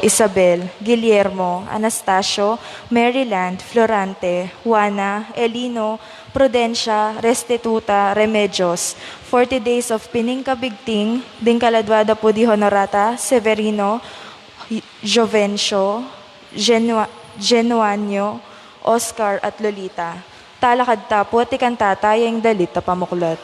Isabel, Guillermo, Anastasio, Maryland, Florante, Juana, Elino, Prudencia, Restituta, Remedios, 40 days of Piningkabigting, Dingkaladwada po di Honorata, Severino, Jovencio, Genuanio, Oscar at Lolita. Talakad tapo, tikan tatayang dalit ta pamuklat.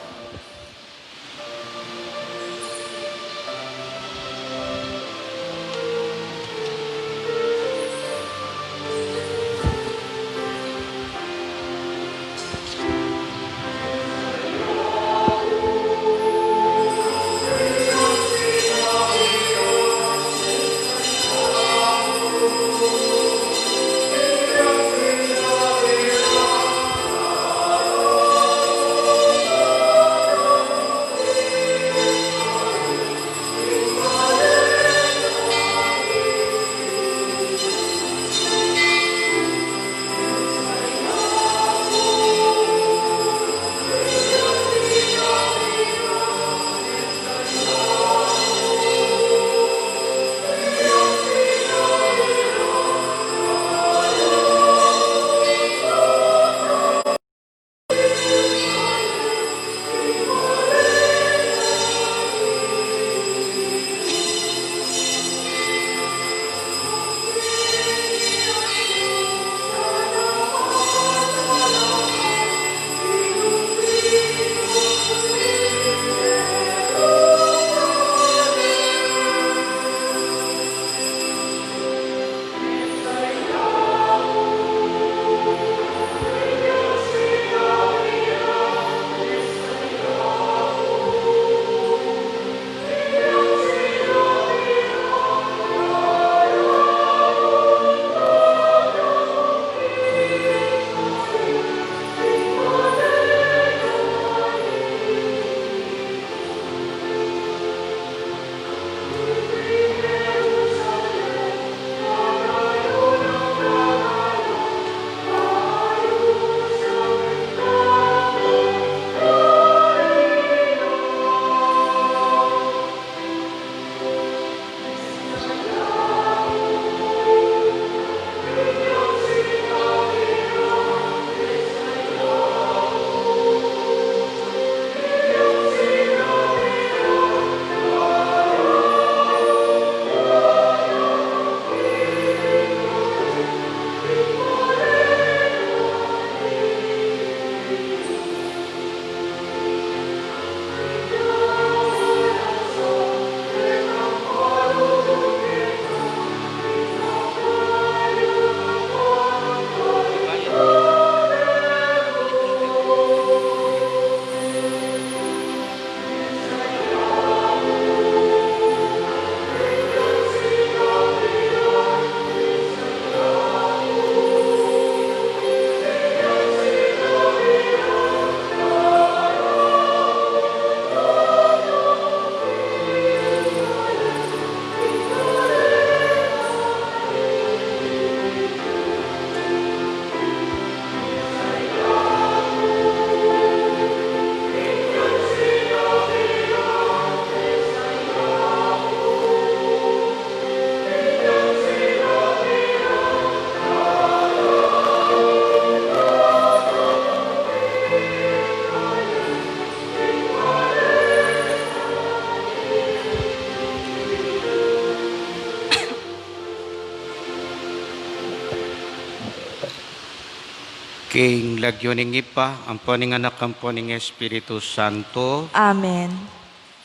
King lagyoning ipa, ang poning anak ang poning Espiritu Santo, Amen.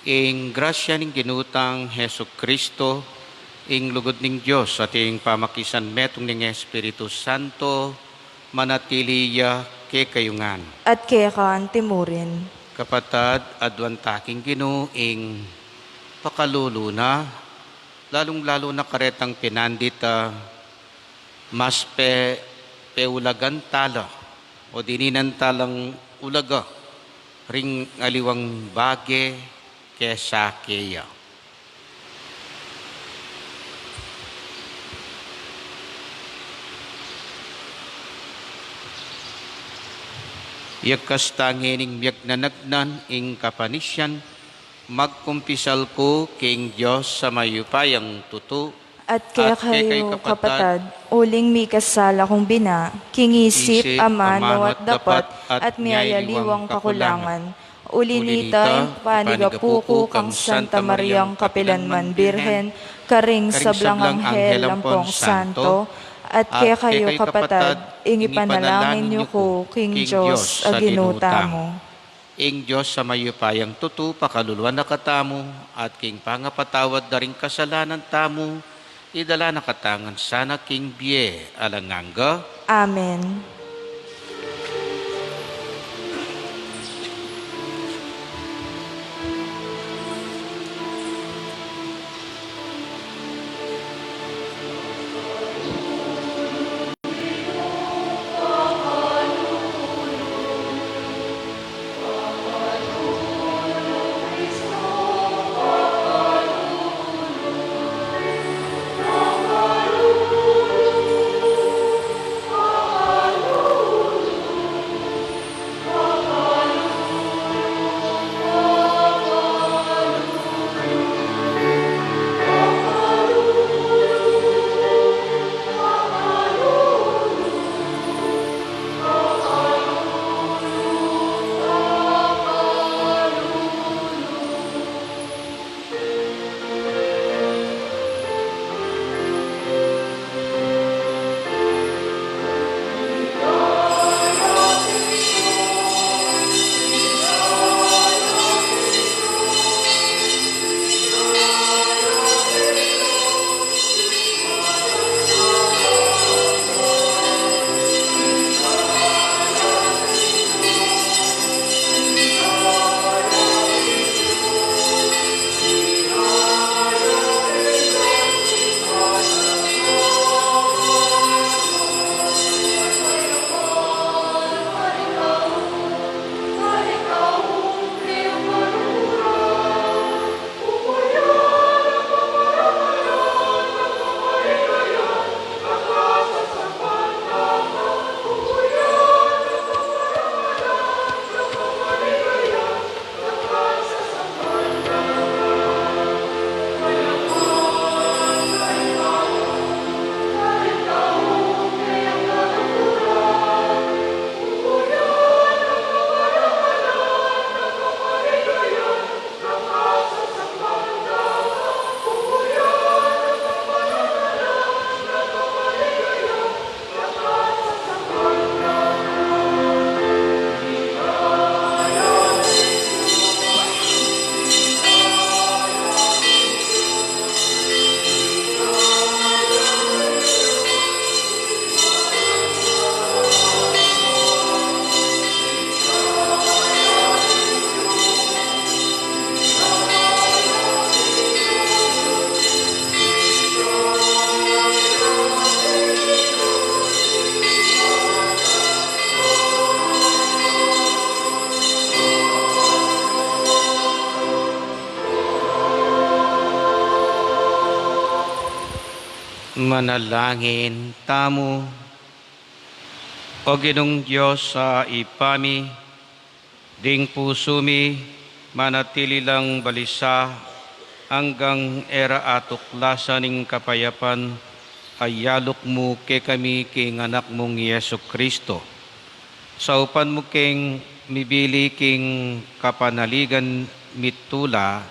ing grasya ning ginutang Heso Kristo, ing lugod ning Diyos at ing pamakisan metong ning Espiritu Santo, manatiliya ke kayungan. At kaya kaan timurin. Kapatad, adwan taking Ginoo ing pakaluluna, lalong-lalo na karetang pinandita, mas peulagan tala o dininan talang ulaga ring aliwang bage kesa keya. Yakas tangining biyak nanagnan ing kapanisyan, magkumpisal ko king Diyos sa mayupayang tuto, At kaya kayo, kapatad, uling mi kasala kong bina, kingisip, amano at dapat, at miyayaliwang kakulangan. Ulinita, panigapuko kang Santa Mariang Kapilanman Birhen, karing sa blangang anghel ampong santo, at kaya kayo, kapatad, ingi panalangin niyo ko, King Diyos, aginuta mo. Ing Diyos sa mayupayang tutu, pakaluluan na katamo, at king pangapatawad na rin kasalanan tamo, idala na katangan sana king biye, alanganga. Amen. Manalangin tamo. O Ginong Diyos sa ipami, ding puso mi, manatili lang balisa, hanggang era at tuklasan ng kapayapan, ay yalok mo ke kami king anak mong Yesu Kristo. Sa upan mo king mibili king kapanaligan mitula,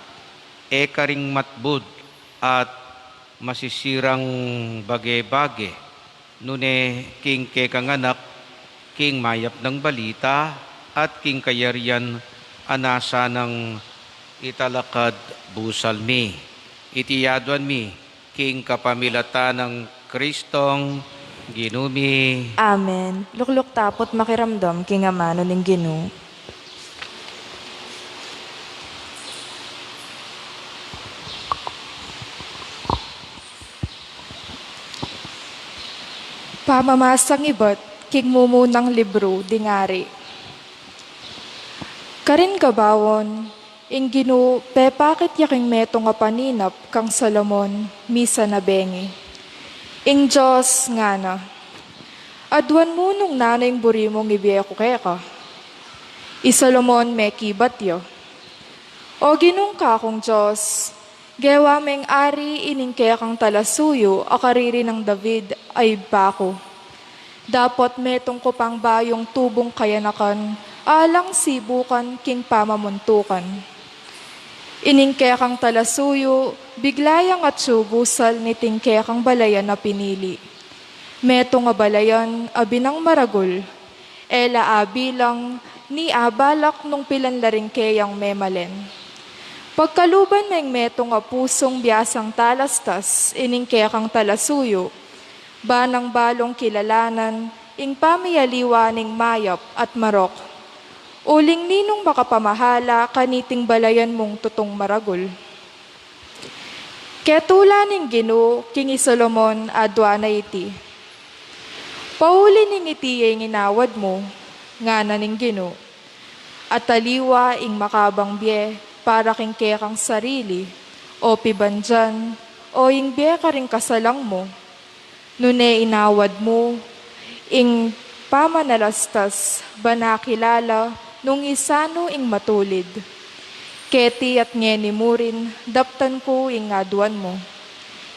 e karing matbud at masisirang bage-bage, nune king kekanganak, king mayap ng balita, at king kayarian anasa ng italakad busal mi. Itiyaduan mi, king kapamilata ng Kristong ginumi. Amen. Lukluk tapot makiramdam kingamano ning Ginoo. Pamamasang ibat, king mumunang libro, dingari. Karin kabawon, ing Ginoo, pepakit yaking meto nga paninap, kang Salomon, misa na bengi. Ing Diyos nga na, adwan mo nung nanay burimong ibiyeko keka. Isalomon me kibat yo. O ginong ka kong Diyos, Gewameng ari iningkaya kang talasuyo, akariri ng David ay bako. Dapat metong ko pang bayong tubong kayanakan, alang sibukan king pamamuntukan. Iningkaya kang talasuyo, biglayang at subusal ni tingkaya kang balayan na pinili. Metong nga balayan, abinang maragol, ela abilang, ni abalak nung pilanlaring kayang memalen. Pagkaluban ng metong nga pusong biyasang talastas, iningkaya kang talasuyo, banang balong kilalanan, ing pamiyaliwaning mayap at marok. Uling ninong makapamahala, kaniting balayan mong tutong maragol. Ketulaning Ginoo, Kingi Solomon, adwana iti. Pauli ning iti ay inawad mo, nga naning Ginoo. At taliwa ing makabang biye, para king kekang sarili, o pibandyan, o ing biye ka ring kasalang mo. Nune inawad mo, ing pamanalastas, banakilala, nung isano ing matulid. Keti at ngeni mo rin, daptan ko ing aduan mo.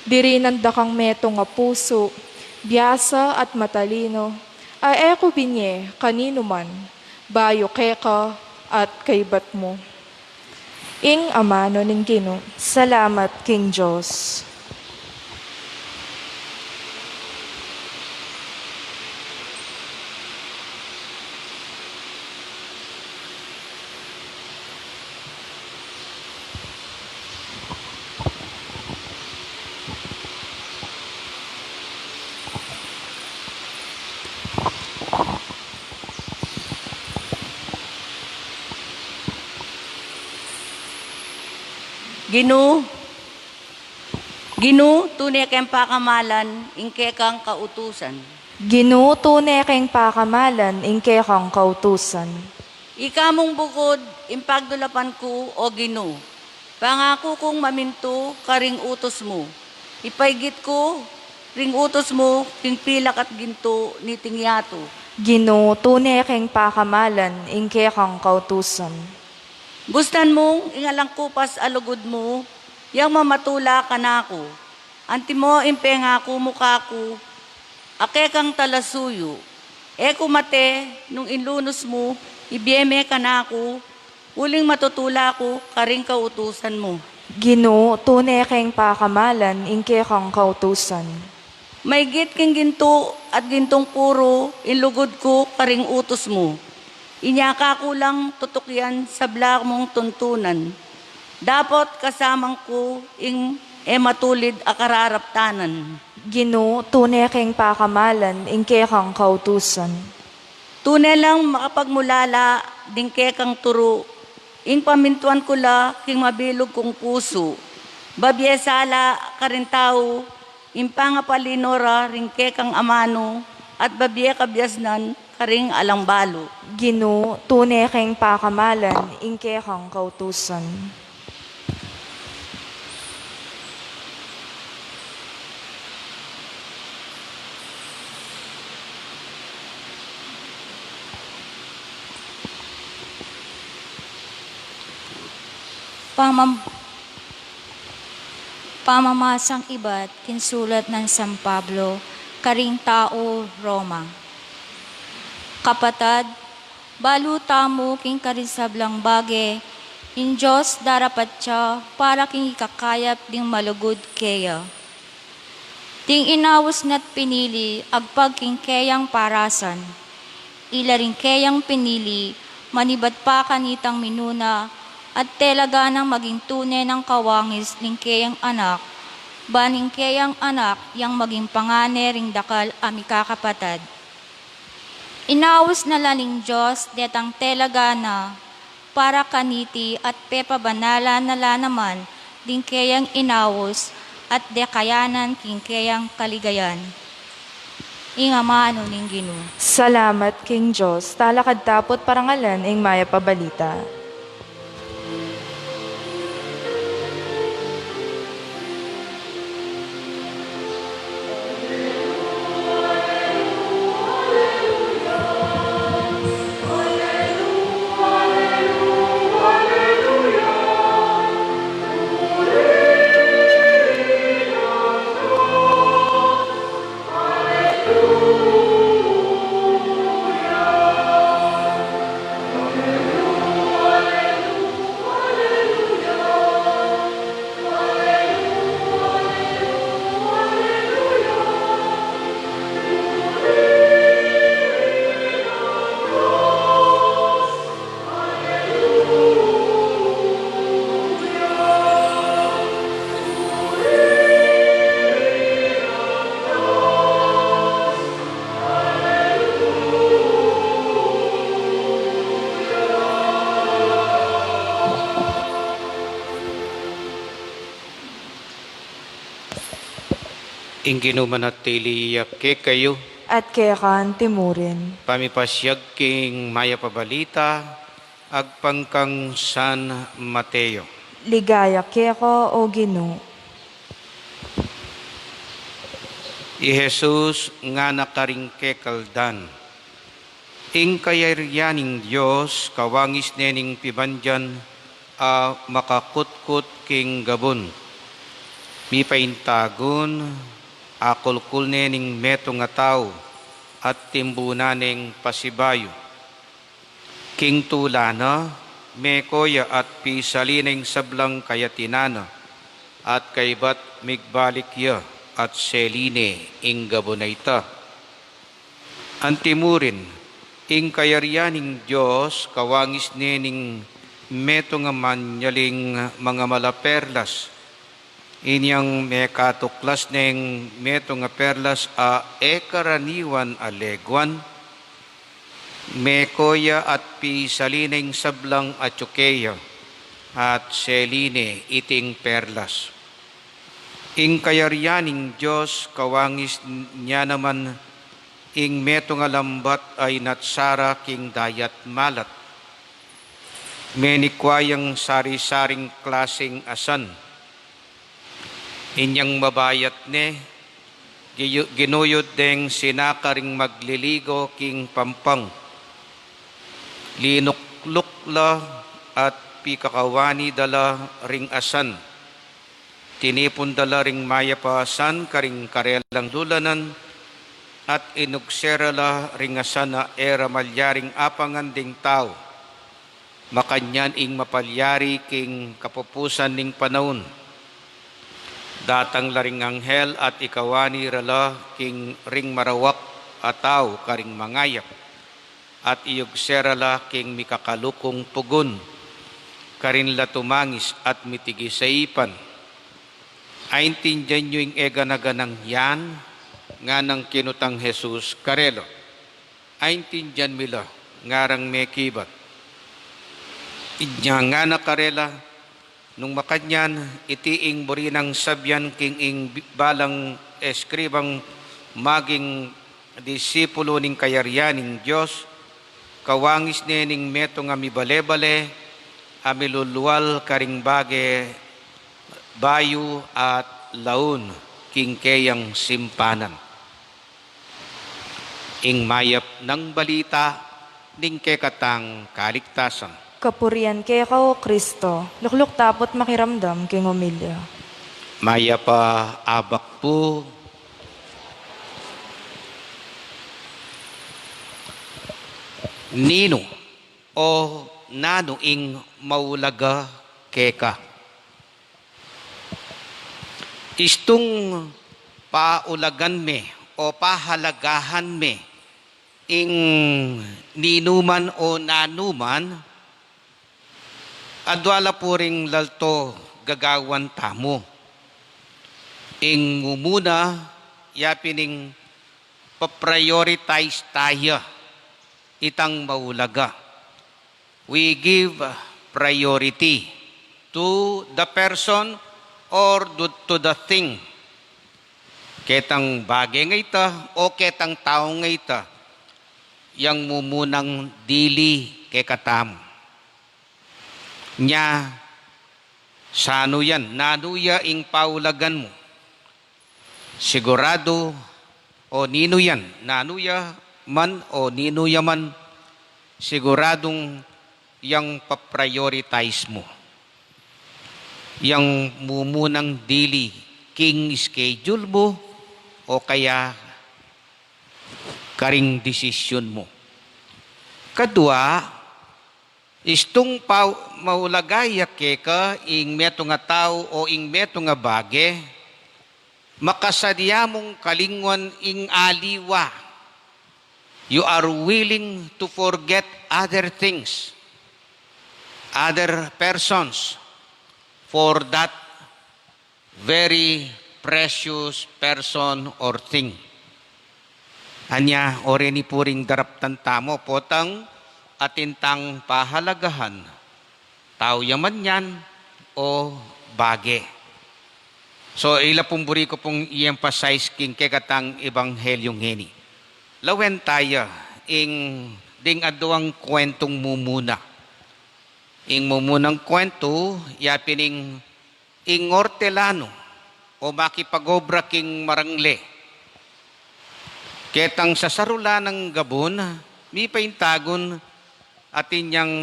Dirinan da kang meto nga puso, biyasa at matalino, ay eko binye kanino man, bayo keka at kaibat mo. Ing amano ning Ginoo. Salamat King Diyos. Ginoo, tunay kang pakamalan, ingke kang kautusan. Ginoo, tunay kang pakamalan, ingke kang kautusan. Ika mong bukod, impagdulapan ko, o Ginoo. Pangako kong maminto, karing utos mo. Ipaigit ko, ring utos mo, king pilak at ginto, ni tingyato. Ginoo, tunay kang pakamalan, ingke kang kautusan. Bustan mong ingalang kupas alugod mo, yang mamatula ka na ako. Anti mo impenga ko mukha ko, ake kang talasuyo. Eko mate, nung inlunos mo, ibiyeme ka na ako, uling matutula ko, karing kautusan mo. Ginoo, tunay kang pakamalan, ingke kang kautusan. May git king ginto at gintong puro, inlugod ko, karing utos mo. Inyaka ko lang tutukyan sa blak mong tuntunan. Dapat kasamang ko ing matulid akararaptanan. Ginoo, tunay kang pakamalan, ingke kang kautusan. Tunay lang makapagmulala, dingke kang turo. Ing pamintuan ko la, king mabilog kong puso. Babyesala ka rin tao, ing pangapalinora, ringke kang amano, at babye kabyasnan, karing alangbalo. Ginoo, tunay kang pakamalan, ingke kang kautusan. Pamamasang iba't kinsulat ng San Pablo, karing tao Roma. Kapatad, baluta mo king karisablang bage, in Diyos darapat siya para king ikakayap ding malugod kaya. Ting inawas na't pinili, agpag king kayang parasan. Ila ring kayang pinili, manibat pa kanitang minuna, at telaga ng maging tunay ng kawangis ning kayang anak, baning kayang anak yang maging pangane ring dakal amika kapatad. Inawas na laning Diyos detang telaga na para kaniti at pepabanala na la naman ding kayang inawas at dekayanan king kayang kaligayan. Ingamano ning Ginoo. Salamat King Diyos, talakad tapot parangalan, ing maya pabalita. Ingginumanatili ke kayo, at kaya kaan timurin. pamipasyag king maya pabalita, agpangkang San Mateo. Ligaya kaya ko o Ginoo. I Jesus nga nakaring kekaldan. Ing kayaryaning Diyos, kawangis nening pibandyan, a makakutkut king gabon. Mi paintagon, akulkul nening meto nga tao, at timbunaning pasibayo. King tulana, mekoya at pisalineng sablang kayatinana, at kaybat migbalikya, at seline ing gabonayta. Antimurin, ing kayaryaning Diyos, kawangis nening meto nga manyaling mga malaperlas. Inyang mekatuklas neng meto nga perlas a ekaraniwan alegwan, mekoya at pisalineng sablang atsukeya, at seline iting perlas. Ing kayaryaning Diyos, kawangis niya naman ing meto nga lambat ay natsara king dayat malat. Menikwayang sari-saring klaseng asan. Inyang mabayat ne, ginuyod deng sinakaring magliligo king pampang. Linuklukla at pikakawani dala ring asan. Tinipon dala ring mayapasan karing karelang dulanan, at inugserala ringasan na era malyaring apangan ding tao. Makanyan ing mapalyari king kapupusan ning panahon. Datang laring anghel at ikawani rala king ring marawak ataw karing mangayap. At iyugserala king mikakalukong pugon. Karin la tumangis at mitigisaipan. Aintindihan nyo ing eganaganang yan, nga nang kinutang Jesus karelo. Aintindihan mila, ngarang mekibat. Inya nga nakarela, nung makanyan, itiing burinang sabyan king ing balang eskribang maging disipulo ning kayaryaning Diyos, kawangis nening meto nga mibale-bale, amiluluwal karing bage, bayu at laun, king kayang simpanan. Ing mayap ng balita, ning kekatang kaligtasan. Kapurian kaya ka o Kristo. Lukluk tapot makiramdam king umilya. Maya pa abak po, nino o nano ing maulaga keka. Istong paulagan me o pahalagahan me ing ninuman o nanuman, adwala po ring lalto gagawan tamo. Ing mumuna, yapining pa-prioritize tayo itang maulaga. We give priority to the person or to the thing. Ketang bagay nga ita o ketang tao nga ita, yang mumunang dili kekatam. Nya, sano yan? Nanuya ing paulagan mo. Sigurado o nino yan? Nanuya man o ninuya man, siguradong yang paprioritize mo. Yang mumunang dili king schedule mo o kaya karing desisyon mo. Kadua, istong maulagaya keka ing meto nga tao o ing meto nga bage, makasadya mong kalingwan ing aliwa. You are willing to forget other things, other persons, for that very precious person or thing. Anya, oreni puring daraptan tamo, potang atintang pahalagahan, tao yaman yan o bage. So, ila pong buri ko pong i-emphasize king kekatang ebanghelyong heni. Lawen tayo, ding aduang kwentong mumuna. Ing mumunang kwento, yapining ing hortelano, o makipagobra king marangle. Ketang sa sarula ng Gabon, mi paintagon atin niyang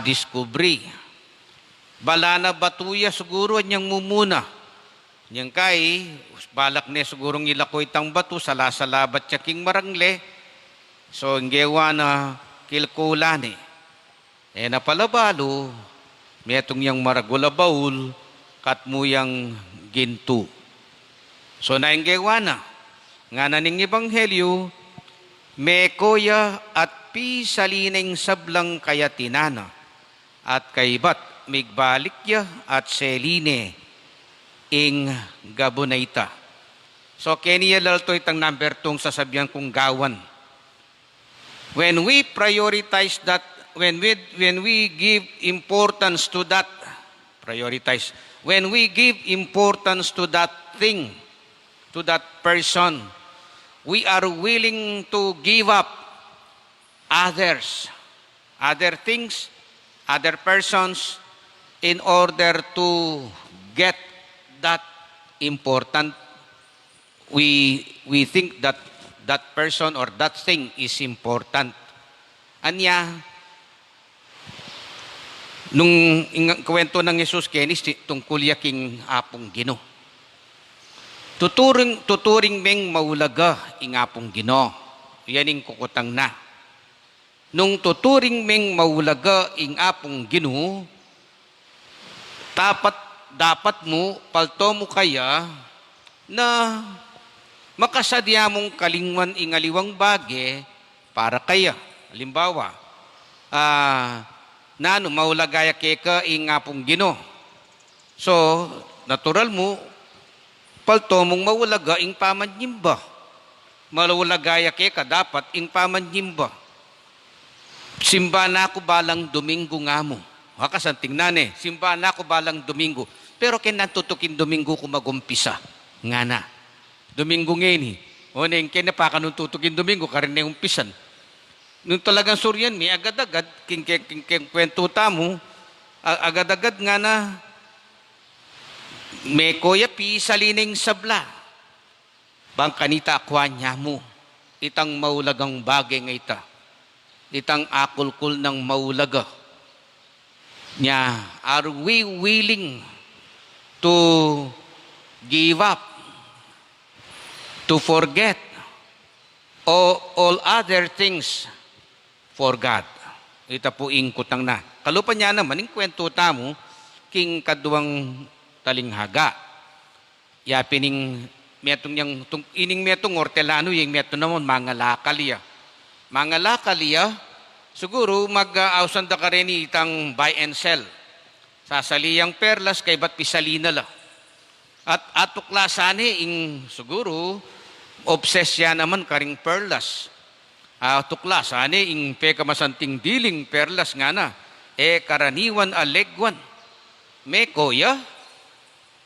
diskubri. Bala na batuya siguro niyang mumuna. Niyang kay, balak niya sigurong ilakoy tang batu, salasalabat siya king marangle. So, ngewa na kilkulani. Napalabalo, metong yang maragula baul, katmuyang gintu. So, nainggewa na. Nga na ning ebanghelyo, mekoya at pisalineng sablang kayatinana at kaibat migbalikya at seline ing Gabonaita. So, keniya lalto itang number 2 sasabihan kong gawan. When we prioritize that, when we give importance to that, when we give importance to that thing, to that person, we are willing to give up other things, other persons, in order to get that important. We think that that person or that thing is important. Anya, nung kwento ng Jesus kenis tungkol yaking apong Gino. Tuturing meng maulaga ing apong Gino. Yaning kukutang na. Nung tuturing meng maulaga ing apong Gino, dapat mo, palto mo kaya na makasadya mong kalingwan ingaliwang bage para kaya. Halimbawa, maulagaya keka ing apong Gino. So, natural mo, palto mong maulaga ing pamanyimba. Maulagaya keka dapat ing pamanyimba. Simba na ako balang Domingo nga mo. Hakasan tingnan simba na ako balang Domingo. Pero kinatutukin Domingo ko magumpisa. Nga na. Domingo ngeni. O neng kinapakan tutukin Domingo, karin na umpisan. Nung talagang suryan mi, agad-agad, king kwento tamo, agad-agad nga na, may koya pi salineng sabla. Bang kanita akwa niya mo, itang maulagang bagay nga ita. Itang akulkul ng maulaga. Nya, are we willing to give up, to forget all other things for God? Ita po ingkutang na. Kalupan niya naman, yung kwento tamo, king kaduang talinghaga. Yapining metong yang ining metong hortelano, yung meto naman mga lakalya. Mga lakalya, siguro mag-ausan da ka rin itang buy and sell. Sasaliyang perlas kay ba't pisalina la. At atuklasane ing siguro obsesya naman karing perlas. Atuklasane ing pekamasanting diling perlas nga na. Karaniwan alegwan. May koya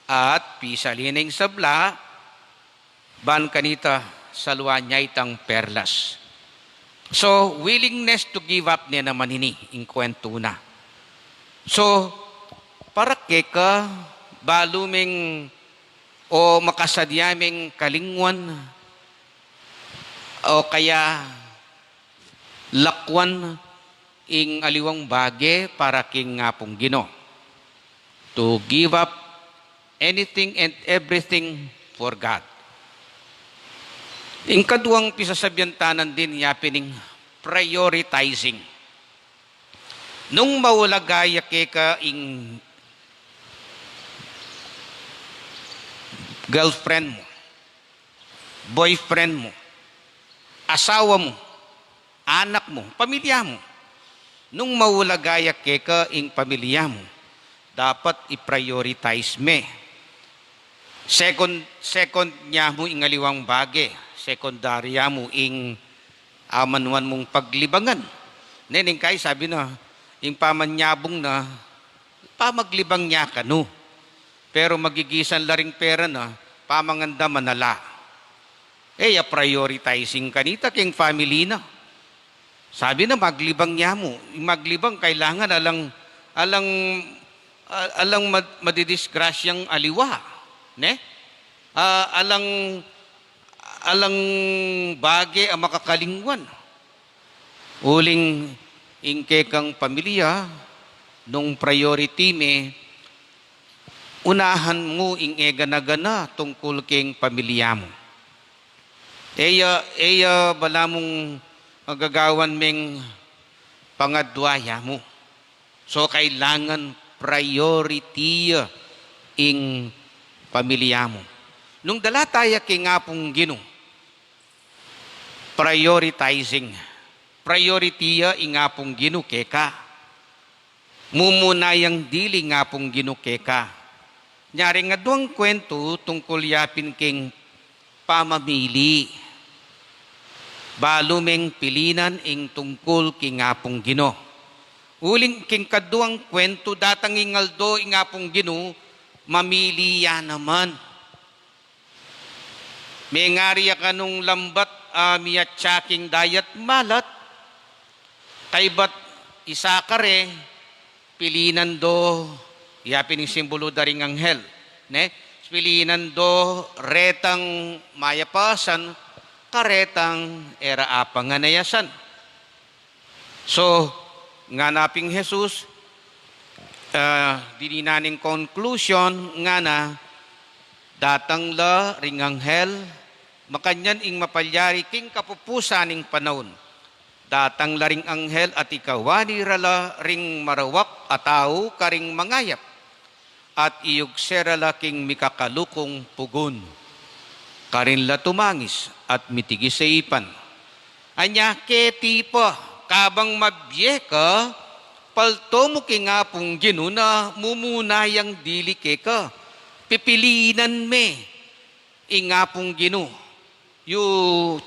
at pisalineng sabla ban kanita salwa niya itang perlas. So, willingness to give up niya naman ini, ing kwento na. So, para keka, baluming o makasadyaming kalingwan o kaya lakwan ing aliwang bage para king ngapong Gino. To give up anything and everything for God. Ing kaduang pisasabyantanan din yapining prioritizing. Nung maulagaya keka ing girlfriend mo, boyfriend mo, asawa mo, anak mo, pamilya mo, nung maulagaya keka ing pamilya mo, dapat i-prioritize me. Second niya mo ingaliwang bage. Sekundarya mo ing amanwan mong paglibangan. Nening kay sabi na, ing pamanyabong na, pamaglibang niya ka no. Pero magigisan laring pera na, pamanganda manala. Prioritizing kanita king family na. Sabi na maglibang niya mo. Maglibang kailangan alang madidisgrasyang aliwa. Ne? Alang bagay ang makakalingwan. Uling ingke kang pamilya, nung priority me, unahan mo ing egana-gana tungkol king pamilya mo. Bala mong magagawan meng pangadwaya mo. So, kailangan priority ing pamilya mo. Nung dala tayo kay nga pong Ginoo, prioritizing. Priority ing nga pong Ginoo keka. Mumunayang dili nga pong Ginoo keka. Nyari nga duwang kwento tungkol yapin king pamamili. Balumeng pilinan ing tungkol king nga pong Ginoo. Uling king kaduang kwento datang ingaldo ing nga pong Ginoo, mamili ya naman. May ngariya ka nung lambat miyatsaking dayat malat, kaybat isa kare, pilinan do, yapin yung simbolo daring anghel. Ne? Pilinan do, retang mayapasan, karetang era apang nganayasan. So, nga naping Jesus, dininaning conclusion nga na, datang la ring anghel, makanyan ing mapalyari king kapupusaning panahon. Datang la ring anghel at ikawani rala ring marawak ataw karing mangayap. At iyugserala king mikakalukong pugon. Karin la tumangis at mitigis sa ipan. Anya keti pa, kabang mabye ka, palto mo kingapong Ginoo na mumunayang dili ka. Pipilinan me, ingapong Ginoo. You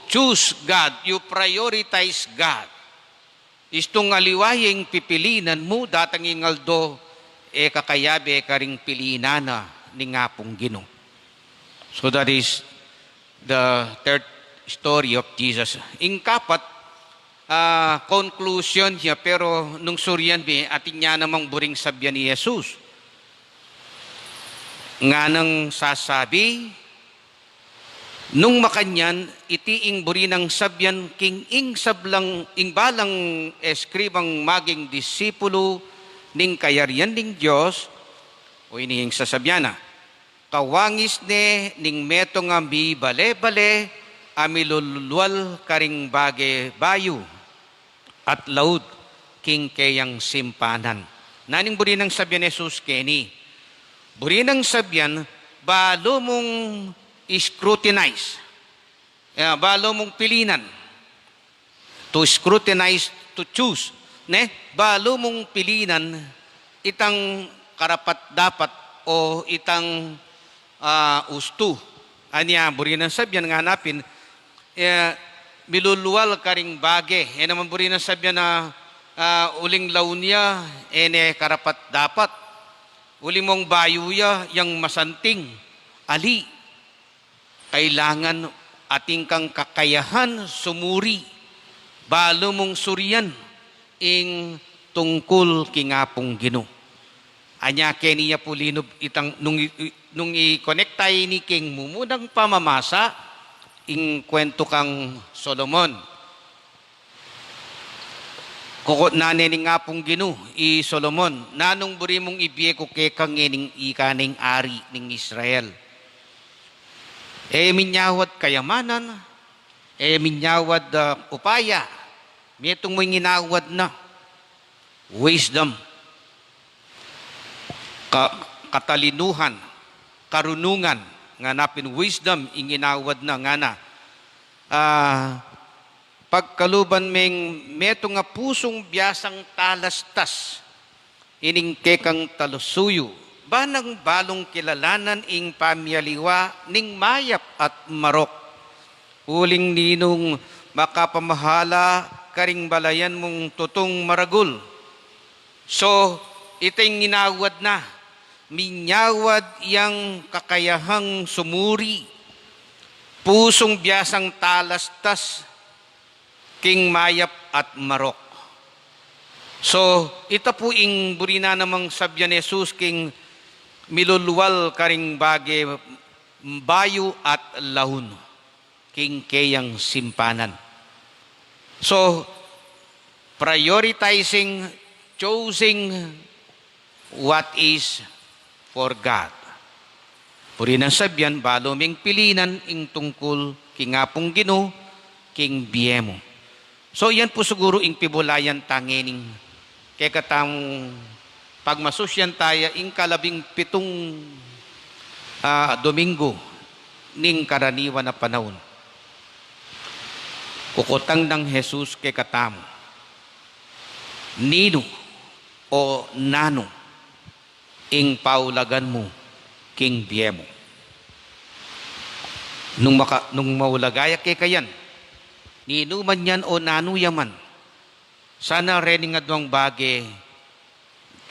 choose God, you prioritize God. Istong aliwayeng pipilinan mo, datang ingaldo, kakayabe ka ring pilinana ni ngapong Ginoo. So that is the third story of Jesus. Ingkapat, conclusion niya, pero nung suryan be, ating niya namang buring sabyan ni Jesus. Nga nang sasabi, nung makanyan, itiing buri ng sabyan, king ing sablang, ing balang eskribang maging disipulo, ning kayarian ning Diyos, o inihing sasabyana, kawangis ne, ning meto nga mi bale-bale, amilulwal karing bage bayu, at laud, king kayang simpanan. Naning buri ng sabyan ni Jesus Kenny, buri ng sabyan, balo mong scrutinize. Balo mong pilinan. To scrutinize, to choose. Ne? Balo mong pilinan itang karapat dapat o itang usto. Anya, buri ng sabyan nga hanapin, miluluwal karing bage. Naman buri ng sabyan na uling launya, karapat dapat. Uli mong bayuya, yang masanting, ali. Kailangan ating kang kakayahan, sumuri. Balo mong suryan, ing tungkol kingapong Ginoo. Anya keniya pulinob itang, nung i-connect tayo ni king mumunang pamamasa, ing kwento kang Solomon. Kukot na nening nga pong Ginoo, i Solomon, nanong buri mong ibiye ko kekang ngening ikaning ari ning Israel. Minyawad kayamanan, minyawad upaya, mitong mo ginawad na, wisdom, katalinuhan, karunungan, nga napin wisdom, inginawad na nga na, pagkaluban meng meto nga pusong biyasang talastas, ining kekang talusuyo, banang balong kilalanan ing pamyaliwa ning mayap at marok. Uling ninong makapamahala karing balayan mong tutong maragul. So, iting ginawad na, minyawad yang kakayahang sumuri, pusong biyasang talastas, king mayap at marok. So, ita po ing burina namang sabyan Jesus king milulwal karing bage bayo at lahun, king kayang simpanan. So, prioritizing, choosing what is for God. Puri ng sabyan, baloming pilinan ing tungkol king apong Ginoo, king biyemo. So, yan po siguro ing pibulayan tangining kaya katang pagmasusyan tayo ing 17 Domingo ning karaniwan na panahon. Kukutang ng Jesus kay katamo. Nino o nano ing paulagan mo king biyemo. Nung maulagaya kay kayan, nino man yan o nano yaman, sana rening adwang bage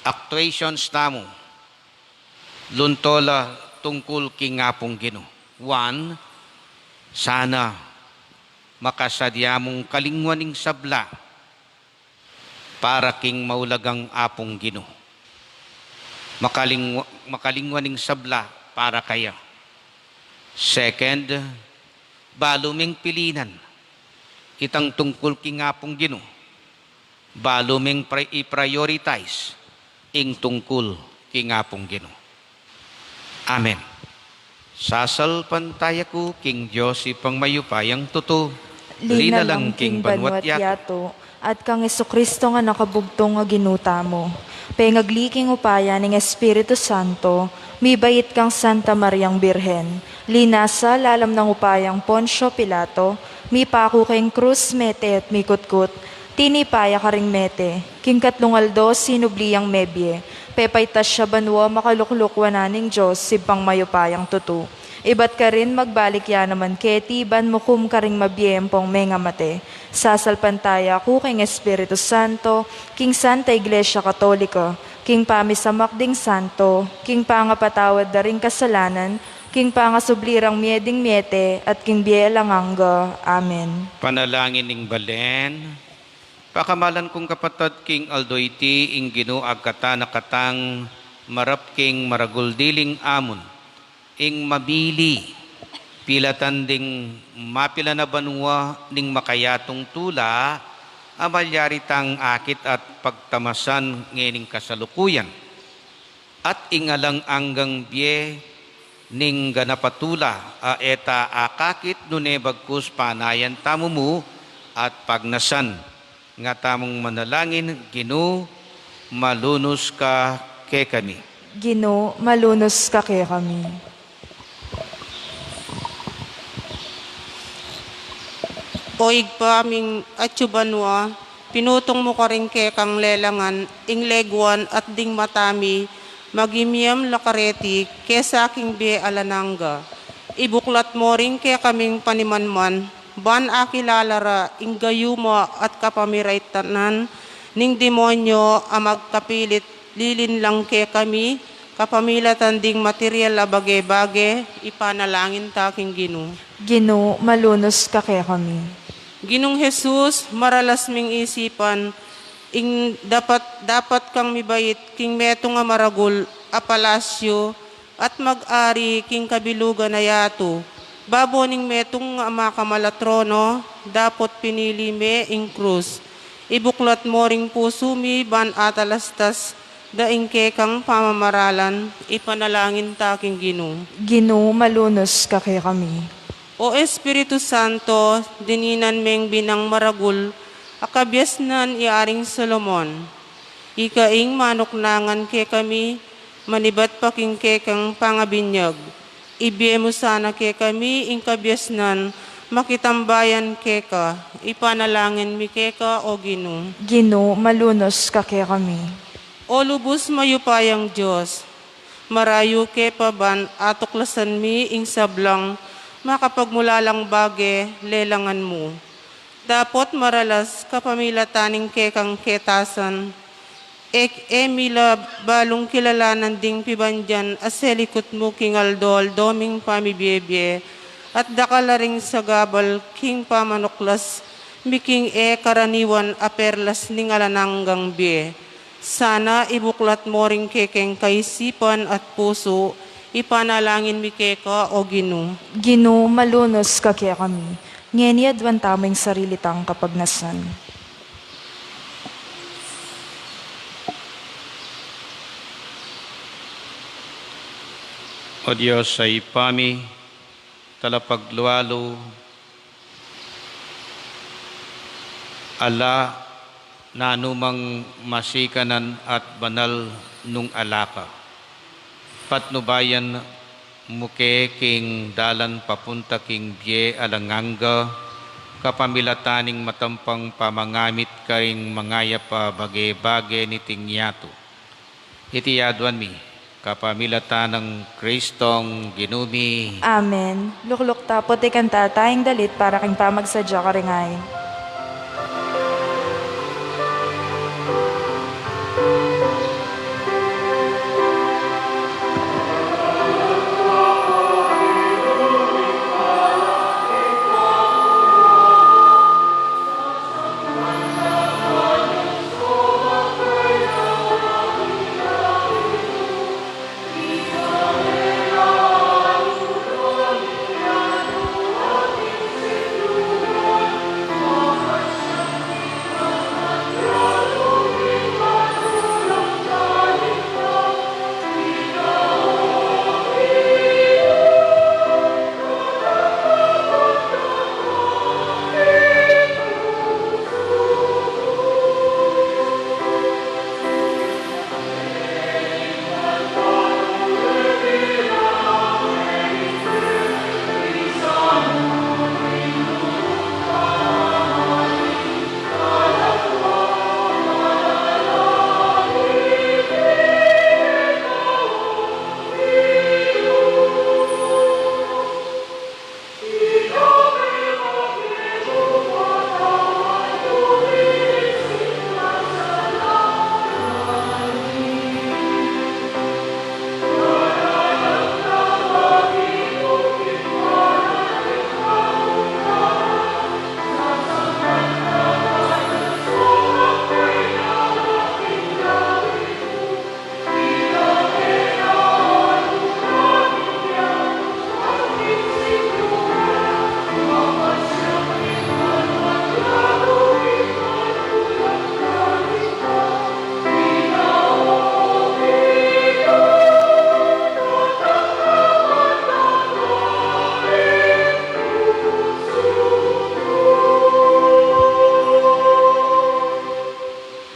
actuations tamo luntola tungkol king apong Ginoo. One, sana makasadya mong kalingwaning sabla para king maulagang apong Ginoo. Makalingwaning sabla para kaya. Second, baluming pilinan itang tungkol king apong Ginoo. Baluming i-prioritize ing tungkol king apong Ginoo. Amen. Sasal pantaya ko king Diyos ipang mayupayang tuto. Lina lang king banwat yato, at kang Jesucristo nga nakabugtong nga ginuta mo. Pengagliking upaya ning Espiritu Santo, mibait kang Santa Mariang Birhen. Linasa lalam ng upayang Poncio Pilato, mipako keng krus mete at mikutkut, tinipaya ka ring mete, king katlungaldo sinubliyang mebye, pepaytas siya banwa makaluklukwa naning Diyos sibang mayupayang tutu. Ibat ka rin magbalik ya naman keti ban mukum ka ring mabiyempong menga mate. Sasalpantaya ku king Espiritu Santo, king Santa Iglesia Katolika, king pamisamakding santo, king pangapatawad da ring kasalanan, king pangasublirang mieding miete, at king bielangang. Amen. Panalangin ning balen. Pakamalan kong kapatid king Aldoyti ing Ginoo agkata nakatang marap king maraguldiling amon ing mabili pilatan ding mapila na banwa ning makayatong tula amalyari tang akit at pagtamasan ngening kasalukuyan at ingalang anggang biye ning ganapatula eta akakit nune bagkus panayan tamumu at pagnasan nga tamong manalangin. Ginoo malunos ka kay kami. Ginoo malunos ka kay kami. Oig pa aming atsubanwa, pinutong mo ka rin kay kang lelangan, ing legwan at ding matami, magimyam lakareti, kesa aking biye alananga. Ibuklat mo rin kay kaming panimanman, ban akilalara, ing gayuma at kapamiray tanan, ning demonyo amagkapilit, lilin lang kay kami, kapamilatan ding material abage-bage, ipanalangin taking Ginoo. Ginoo malunos ka kay kami. Ginong Jesus, maralas ming isipan, ing dapat kang mibait, king meto nga maragul, a palasyo, at mag-ari king kabilugan na yato. Baboning metong nga makamalatrono, dapat pinili me ing krus. Ibuklat mo ring puso mi ban atalastas, daing kekang pamamaralan, ipanalangin taking Ginoo. Ginoo malunos ka kay kami. O Espiritu Santo, dininan meng binang maragul, akabyas nan iaring Solomon. Ikaing manuknangan ke kami, manibat paking kekang pangabinyag. Ibiye mo sana ke kami, ing kabyas nan, makitambayan keka, ipanalangin mi keka o Ginoo. Ginoo malunos ka kay kami. O lubos mayupayang Diyos, marayo ke paban atuklasan mi ing sablang, makapagmulalang bage, lelangan mo. Dapat maralas kapamilataning kekang ketasan, Ek emila balong kilalanan ding pibandyan aselikot mo king aldol doming pamibiyebye at dakalaring sa gabal king pamanuklas miking karaniwan aperlas ning alananggang biye. Sana ibuklat mo ring kekeng kaisipan at puso ipanalangin mi keka o Ginu. Gino, malunos ka kaya kami. Ngeni adwan taming sarili tang kapagnasan. O Diyos sa ipami, talapaglualo, ala na anumang masikanan at banal nung alaka. Patnubayan muke king dalan papunta king bie alanganga, kapamilataning matampang pamangamit karing mangaya pa bagay-bagay ni tingyato. Itiyadwan mi, kapamilatan ng Kristong ginumi. Amen. Lukluk tapot ikanta tayong dalit para king pamagsadya karingayin.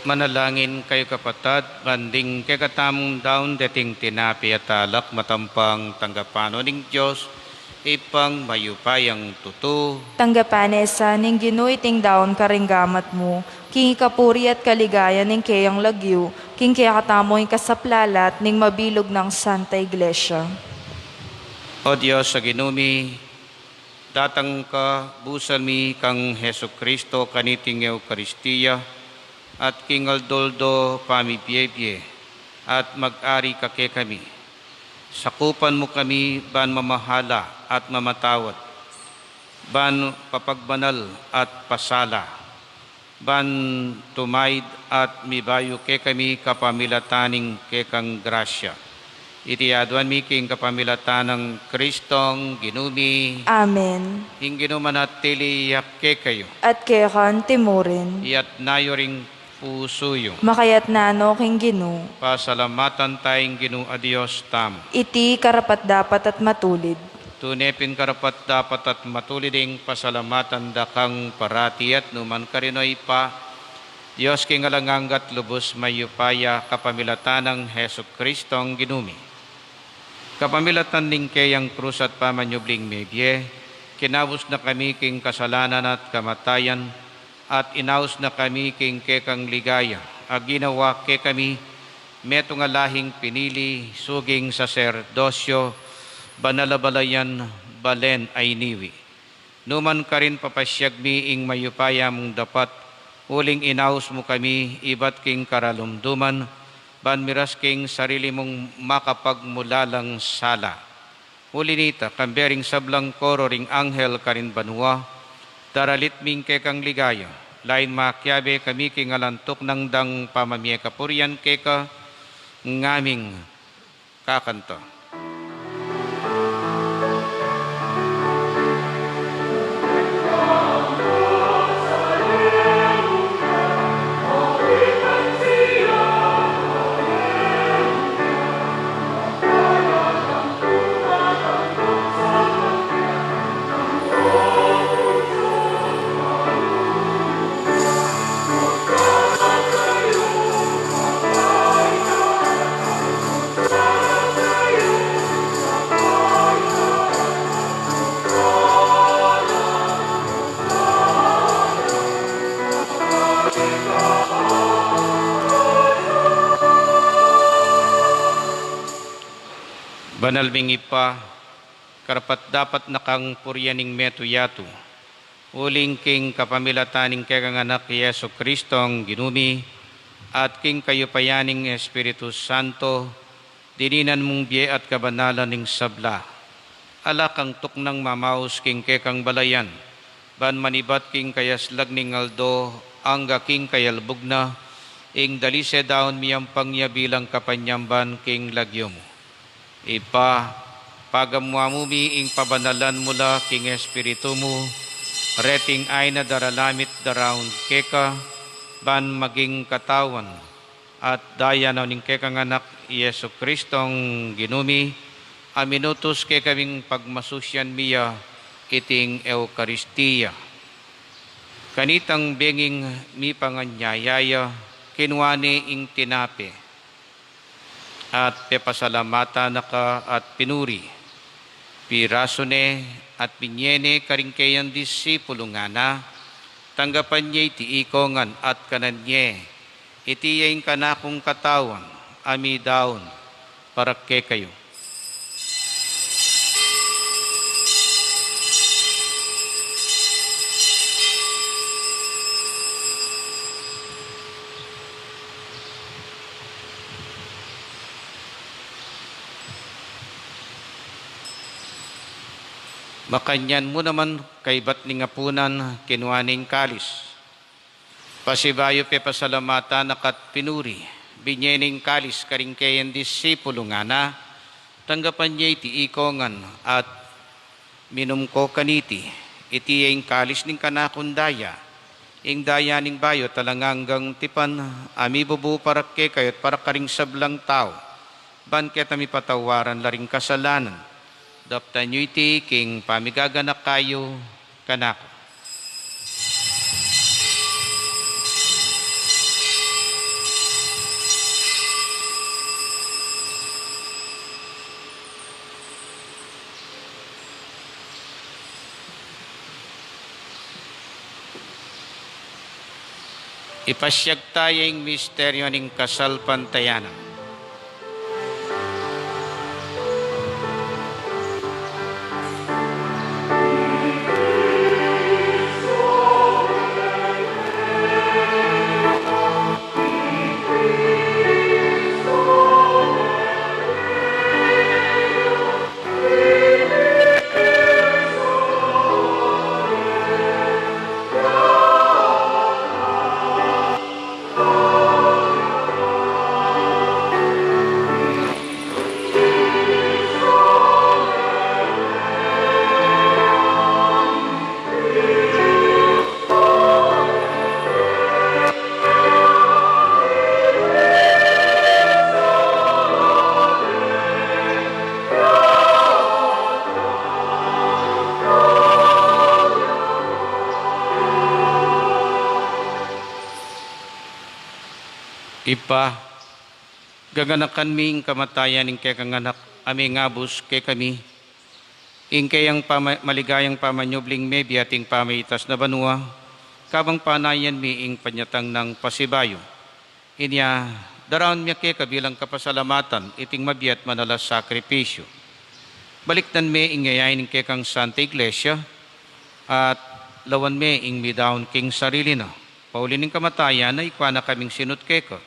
Manalangin kayo kapatid, banding kay katamong daon dating tinapi at alak matampang tanggapano ning Diyos, ipang mayupayang tuto. Tanggapan esa ning Gino iting daon karinggamat mo, king kapuri at kaligaya ning kayang lagyo, king kaya katamo yung kasaplalat ning mabilog ng Santa Iglesia. O Diyos sa ginumi, datang ka busan mi kang Heso Kristo kaniting Eucharistia, at kingal-doldo pamibiyebye, at mag-ari kake kami. Sakupan mo kami ban mamahala at mamatawad, ban papagbanal at pasala, ban tumaid at mibayo ke kami kapamilataning ke kang grasya. Itiaduan mi king kapamilatan ng Kristong ginumi. Amen. Ing ginumanatili yak ke kayo. At kaya kan timurin, Iyat nayo ring pusuyo. makayat nano king Gino, Pasalamatan tayong Ginoo a Diyos tamo. iti karapat dapat at matulid. Tunepin karapat dapat at matuliding pasalamatan dakang parati at numan karinoy pa. Diyos king alanganggat lubos mayupaya kapamilatan ng Heso Kristong ginumi. Kapamilatan ning kayang krus at pamanyubling medye, kinawos na kami king kasalanan at kamatayan, at inaus na kami king kekang ligaya, ag ginawa ke kami, metong alahing pinili, suging saserdosyo, banalabalayan, balen ay niwi. Numan ka rin papasyag mi ing mayupaya mong dapat, Uling inaus mo kami, ibat king karalumduman, ban miras king sarili mong makapagmulalang sala. Ulinita, kambering sablang koro ring anghel karin banwa, daralit ming kekang ligaya, lain makyabe kami king alantok ng dang pamamie kapurian keka, ngaming kakanta. Banal mingi pa, karapat dapat nakang puryaning meto yato, uling king kapamilataning kekang anak Yesu Kristong ginumi, at king kayo payaning Espiritu Santo, dininan mong biye at kabanalan ning sabla. Alakang tuknang mamaus king kekang balayan, ban manibat king kayaslag ning aldo, angga king kayalbog na, ing dalise daon miyang pangyabilang kapanyamban king lagyo mo. Ipa, pagamwamumi ing pabanalan mula king Espiritu mo, reting ay na daralamit daraon keka, ban maging katawan, at daya na ning kekang anak Yesu Kristong ginumi, aminutos ke kaming pagmasusyan miya iting Eukaristiya. Kanitang benging mi panganyayaya, kinwani ing tinape, at pepasalamata naka at pinuri. Pirasone at pinyene karingkayan disipulo nga na, tanggapan niya iti ikongan at kanan niya, itiyain ka na kong katawan, ami daon, parakke kayo. Makanyan mo naman kay bat ni ngapunan kinuaning kalis. Pasibayo pe pasalamata nakat pinuri, binyening kalis karingkayan disipulo nga na, tanggapan niya iti ikongan at minum ko kaniti, iti yung kalis ning kanakundaya, ing daya ning bayo talanganggang tipan, ami bubu parakke kayot para karing sablang tao, ban ketami patawaran laring kasalanan, daptan nyo iti king pamigaganak kayo kanako. Ipasyag tayong misteryo ng kasal pantayanan. Ipa, gaganakan ming kamatayan ing kay kanganak, aming ngabus kay kami, ing kayang maligayang pamanyubling mebi ating pamaitas na banwa, kabang panayan mi ing panyatang ng pasibayo. Inya, daraon miya kay kabilang kapasalamatan, iting mabiat manalas sakripisyo. Baliktan mi ing ngayain ing kay kang Santa Iglesia, at lawan mi ing midaon king sarili na. Paulining kamatayan na ikwa na kaming sinut keka.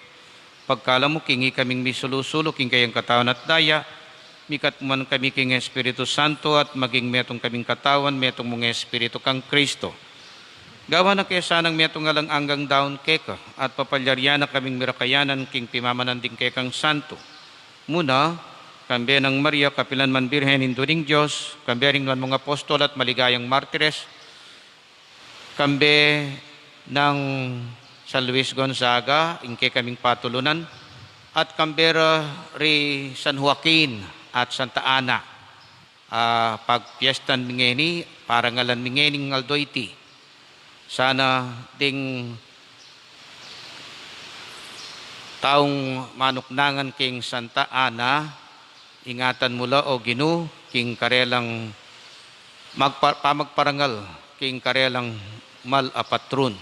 Pagkala mo kingi kaming misulusulo king kayang katawan at daya, mikat man kami king Espiritu Santo at maging metong kaming katawan, metong mong Espiritu kang Kristo. Gawa na kaya sanang metong alang anggang daon keka at papalyarya na kaming mirakayanan king pimamananding kekang Santo. Muna, kambe ng Maria, kapilan man Birhen, induning Diyos, kambe ring mga apostol at maligayang martires, kambe ng San Luis Gonzaga, ingke kaming patulunan, at kambera ri San Joaquin at Santa Ana, pagpiestan mingeni, parangalan mingening aldoyti. Sana ding taong manuknangan king Santa Ana, ingatan mula o Ginu, king karelang pamagparangal, king karelang malapatron.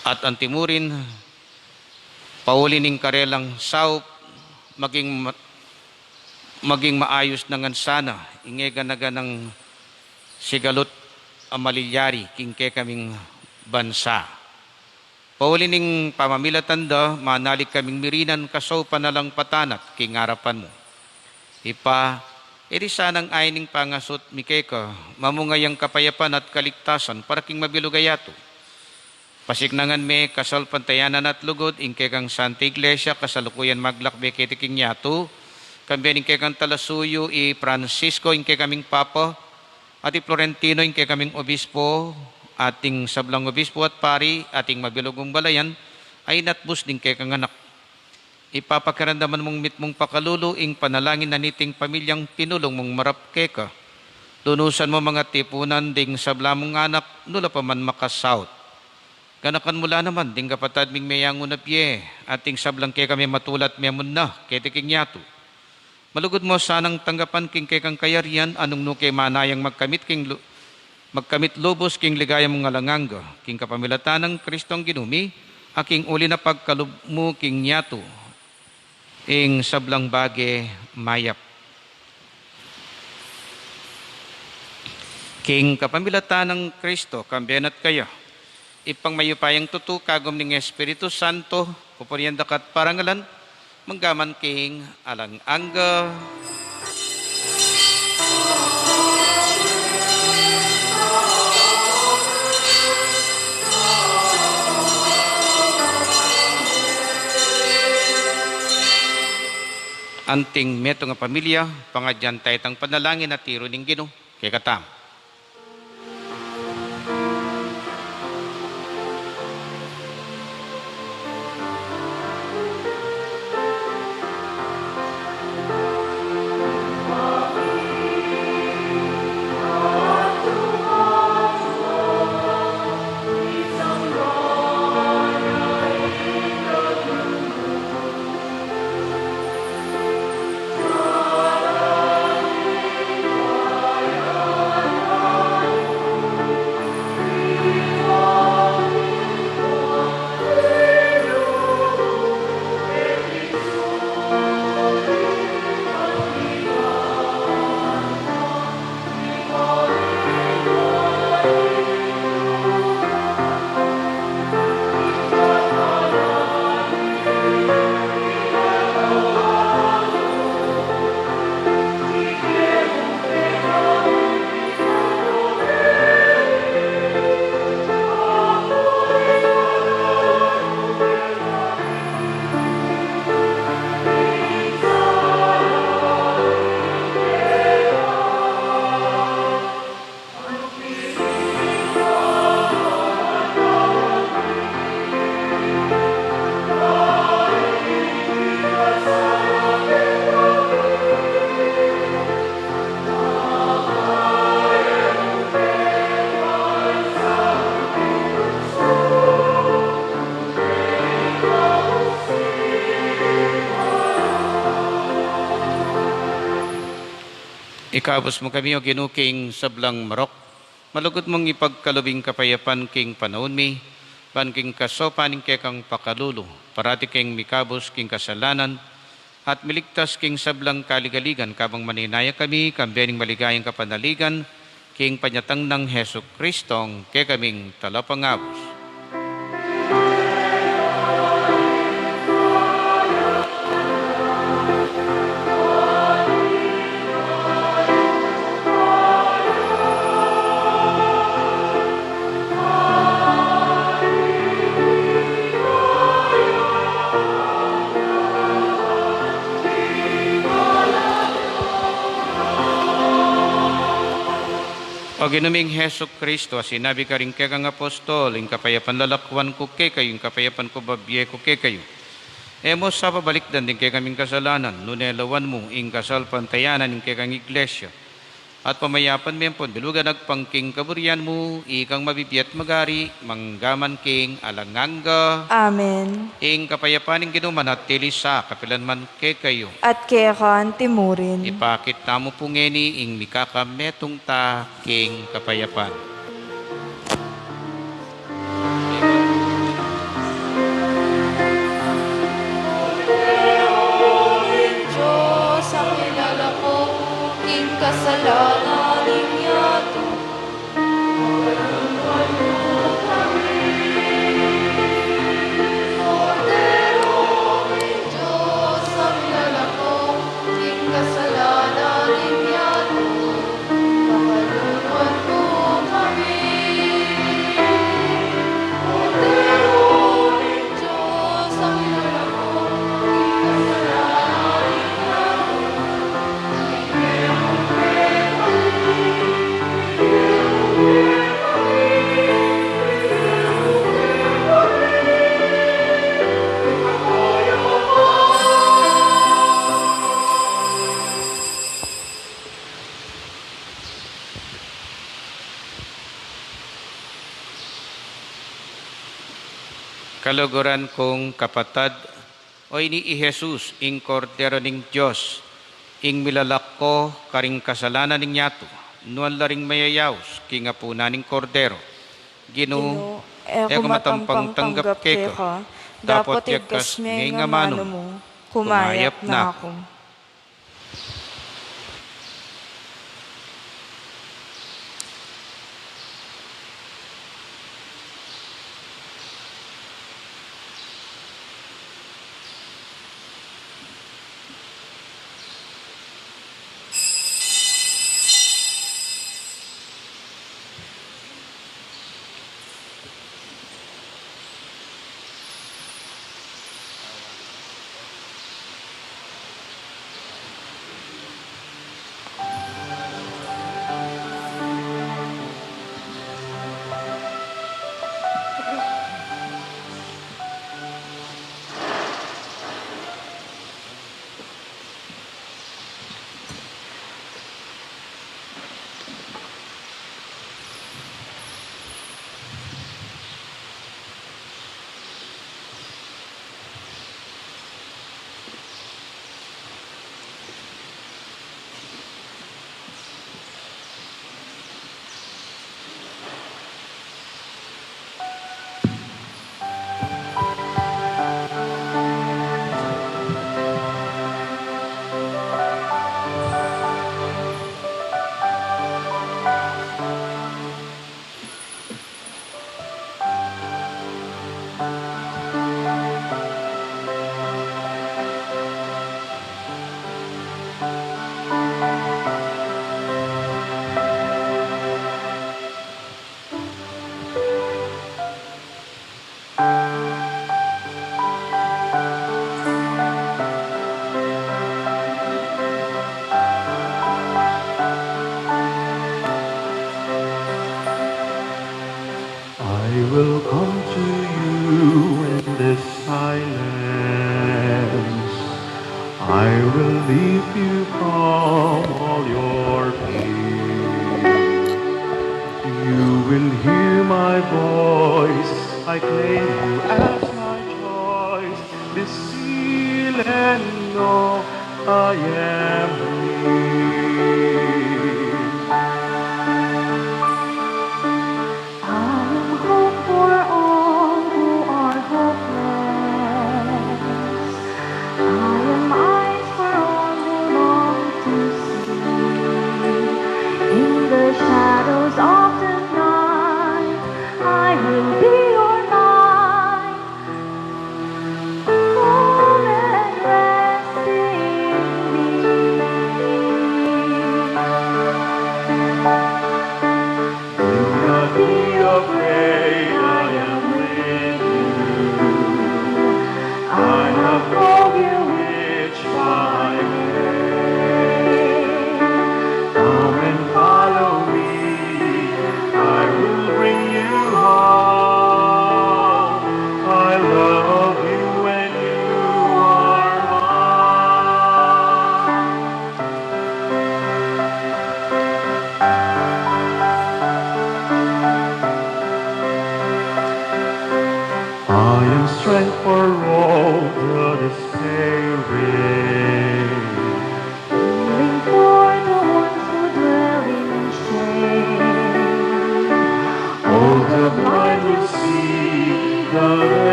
At ang timurin, paulining karelang saup, maging maayos na sana, ingeganaga ng sigalot amalilyari, kingke kaming bansa. Paulining pamamilatanda, manalik kaming mirinan kasaw panalang patanat, king harapan mo. Iri sanang aining pangasot mikeka, mamungayang kapayapan at kaligtasan, para king mabilugayato. Pasiknangan me kasal pantayanan at lugod, ingke kang Santa Iglesia, kasalukuyan maglakbe kitiking yato, kambian ingke kang Talasuyo, Francisco, ingke kaming Papa, at Florentino, ingke kaming Obispo, ating sablang Obispo at Pari, ating mabilugong balayan, ay natbus din kay kang anak. Ipapakirandaman mong mitmong pakalulu, ing panalangin na niting pamilyang pinulong mong marapke ka. Tunusan mo mga tipunan, ding sablamong anak, nula pa man makasaut. Ganakan mula naman, ding kapatad ming mayango na piye, ating sablang kay kami matulat memun na, kay tiking yato. Malugod mo sanang tanggapan king kay kang kayarian, anong no kay manayang magkamit lubos king ligaya mong alanganga, king kapamilatan ng Kristong ginumi, aking uli na pagkalub mo king yato, ing sablang bage mayap. King kapamilatan ng Kristo, kambiyan at kaya, ipang mayupayang tutu, kagom ning Espiritu Santo, pupuriyan dakat parangalan, manggaman king alang angga. Anting meto nga pamilya, pangadyan tayo tang panalangin at tiro ning Ginoo, kay katam. Ikabos mo kami o ginuking sablang marok. Malugod mong ipagkalubing kapayapan king panahon mi, pan king kaso paning kekang pakalulu, parati king mikabos king kasalanan, at miligtas king sablang kaligaligan, kabang maninaya kami, kambiyaning maligayang kapanaligan, king panyatang ng Heso Kristong, ke kaming talapangabos. O ginuming Heso Kristo, sinabi ka rin kay kang apostol, yung kapayapan lalakwan ko kay kayo, yung kapayapan ko babye ko kay kayo. Emos sa pabalikdan din kay kaming kasalanan, nunelawan mo, ing kasal pantayanan, ing kay kang iglesia. At pamayapan mo yan po, bilugan nagpangking kaburian mo, ikang mabibiyat magari, manggaman king alanganga, Amen. ing kapayapan ing ginuman at tilisa, kapilan man kay kayo. At kaya kan timurin. Ipakit tamo po ngeni, ing mikakametong ta king kapayapan. Diyos, ang kilala ko, king kasalanan ninyato. Cordero, king Diyos, ang kilala ko, king kasalanan ninyato. Pakalungan mo kami. Cordero, king Diyos, ang kilala ko, king kasalanan ninyato. Kaluguran kong kapatad, o ini Jesus, ing kordero ning Diyos, ing milalak ko karing kasalanan ning yato, nuan laring mayayaws, kingapuna ning kordero. Gino, eko matampang tanggap keka, dapat yakas ngay nga mano mo, kumayap na ako.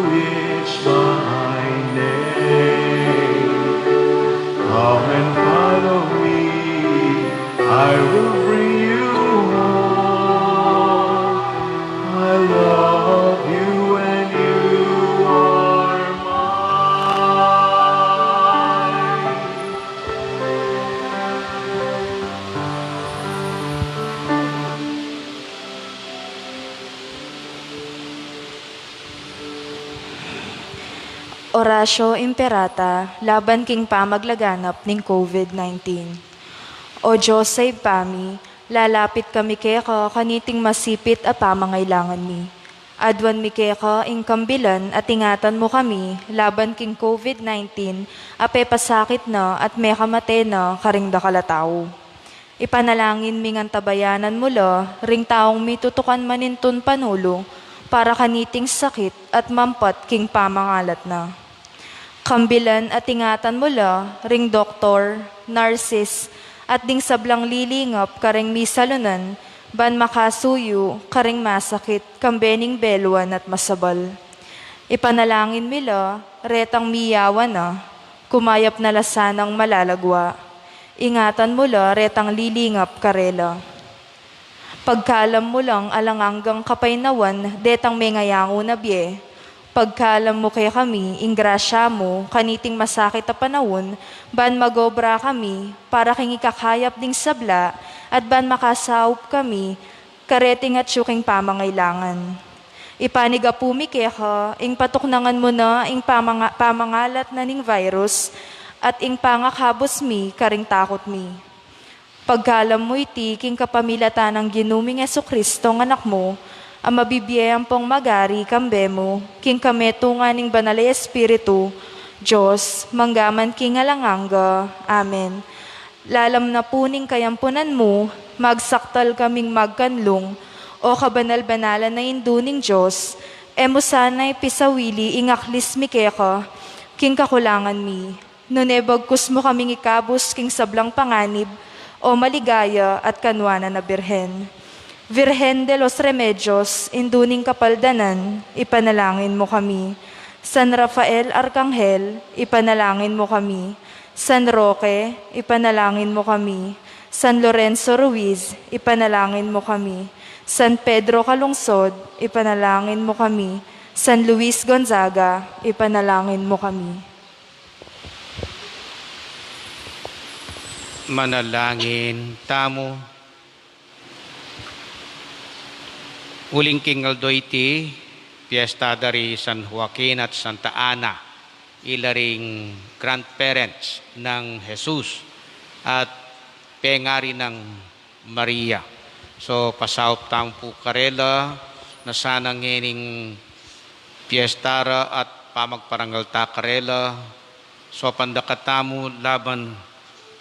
is my name. Come and follow me, I will bring you home. I love you and you are mine. Orasyo Imperata, laban king pamaglaganap ning COVID-19. O Diyos, save kami, lalapit kami keka kaniting masipit a pamangailangan mi. Adwan mi keka ing kambilan at ingatan mo kami, laban king COVID-19, ape pasakit na at may kamate na karing dakalataw. Ipanalangin mi ngang tabayanan mula, ring taong mitutukan manintun panulo, para kaniting sakit at mampat king pamangalat na. Kambilan at ingatan mula, ring doktor, nurses, at ding sablang lilingap karing misalunan, ban makasuyo, karing masakit, kambening beluan at masabal. Ipanalangin mila, retang miyawan na, kumayap na lasanang malalagwa. Ingatan mula, retang lilingap karela. Pagkalam mo lang alanganggang kapainawan, detang may ngayango na biye. Pagkalam mo kay kami, ingrasya mo, kaniting masakit na panahon, ban magobra kami, para king ikakayap ding sabla, at ban makasaup kami, kareting at syuking pamangailangan. Ipanigapumi keka, ing patuknangan mo na, ing pamangalat na ning virus, at ing pangakabos mi, karing takot mi. Pagkalam mo iti, king kapamilatan ng ginuming Jesucristo ng anak mo, ang mabibiyayang pong magari kambe mo, king kametunganing banalay Espiritu, Diyos, manggaman king alanganga. Amen. Lalam na puning kayampunan mo, magsaktal kaming magkanlong, o kabanal-banalan na induning Diyos, emo sana'y pisawili ingaklis mi keka, king kakulangan mi. Nunebagkus mo kaming ikabos king sablang panganib, o maligaya at kanwana na birhen. Virgen de los Remedios, induning kapaldanan, ipanalangin mo kami. San Rafael Arcangel, ipanalangin mo kami. San Roque, ipanalangin mo kami. San Lorenzo Ruiz, ipanalangin mo kami. San Pedro Calungsod, ipanalangin mo kami. San Luis Gonzaga, ipanalangin mo kami. Manalangin tamo. Uling king Aldoiti, Fiesta dari San Joaquin at Santa Ana, ilaring grandparents ng Jesus at pengari ng Maria. So pasaup tang po karela na sanang ngening Fiestara at pamagparangal ta karela so pandakatamu laban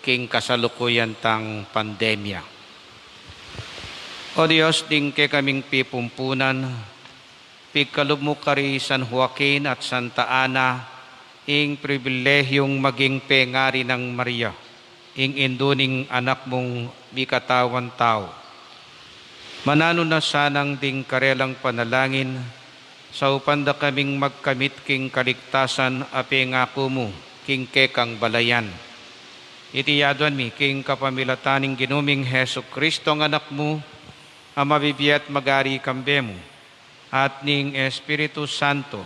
king kasalukuyan tang pandemya. O Diyos, ding ke kaming pipumpunan, pigkalob mo kari San Joaquin at Santa Ana, ing pribilehyong maging pengari ng Maria, ing induning anak mong mikatawan tao. Manano na sanang ding karelang panalangin, sa upanda kaming magkamit king kaligtasan ape ngako mo, king kekang balayan. Itiyaduan mi, king kapamilataning ginuming Heso Kristo ang anak mo, ang mabibiyat magari kambe mo, at ning Espiritu Santo,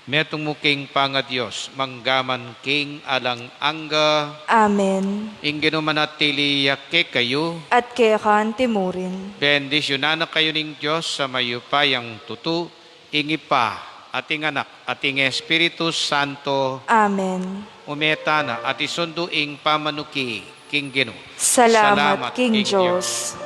metong mo king pangadiyos, manggaman king alang angga. Amen. Ing ginumanatili ke kayo, At kekan timurin. bendisyonan na kayo ning Diyos sa mayupayang tutu, ing ipa, ating anak, ating Espiritu Santo, Amen. umeta na at isundo ing pamanuki, king Gino. Salamat, King Diyos.